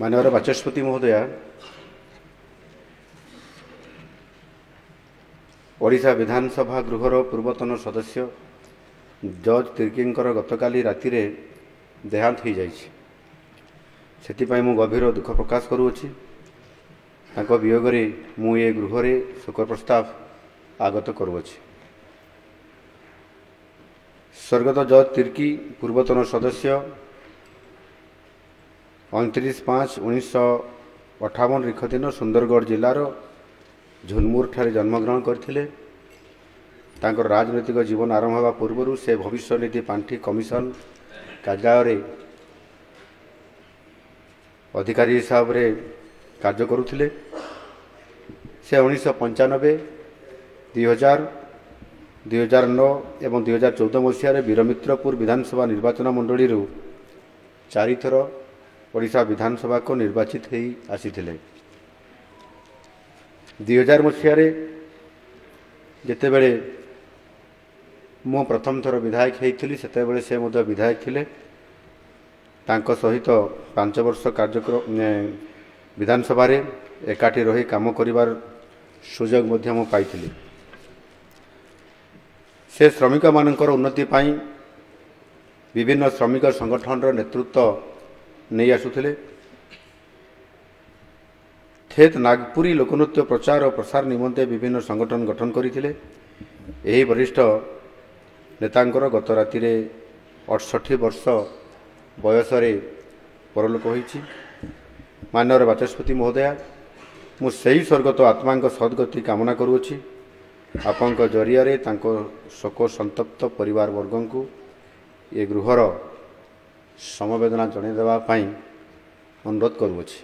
माननीय बाचस्पति महोदय, ओडिशा विधानसभा गृहर पूर्वतन सदस्य जज तिर्कींकर गतकाली राति देहांत हो जाई। मु गभीर दुख प्रकाश करुच्ची। वियोग मु ये गृह शोक प्रस्ताव आगत करुच्ची। स्वर्गत जज तिर्की पूर्वतन सदस्य 29/5/1958 रिख दिन सुंदरगढ़ जिलार झुनमुर ठारे जन्मग्रहण करथिले। तांकर राजनैतिक जीवन आरंभ होगा पूर्व से भविष्य निधि पांठी कमिशन कार्यालय अधिकारी हिसाब रे कार्य करुथिले। से 1995, 2000, 2009 एवं 2014 मसीह वीरमित्रपुर विधानसभा निर्वाचन मंडली 4 थर ओडिशा विधानसभा को निर्वाचित हो आसीथिले। 2000 मसीह जितेबले मु प्रथम थर विधायक होती सेतेबले से विधायक थिले। तांको सहित 5 वर्ष कार्यक्रम विधानसभा रे एकाठी रही काम करिवार सुजोग मध्य मु पाइथिली। से श्रमिक मानकर उन्नति पाई विभिन्न श्रमिक संगठन नेतृत्व नहीं आसुथिले। थेत नागपुरी लोकनृत्य प्रचार और प्रसार निमंते विभिन्न संगठन गठन करथिले। एही वरिष्ठ नेतांकर गत राति 68 वर्ष बयस परलोक होईछि। माननीय बाचस्पति महोदय, मु सही स्वर्गत आत्मा सद्गति कामना करुछि। आपंक जरिया रे तांको शोक संतप्त परिवार वर्ग को ये गृहर समवेदना जन देवा अनुरोध करुछि।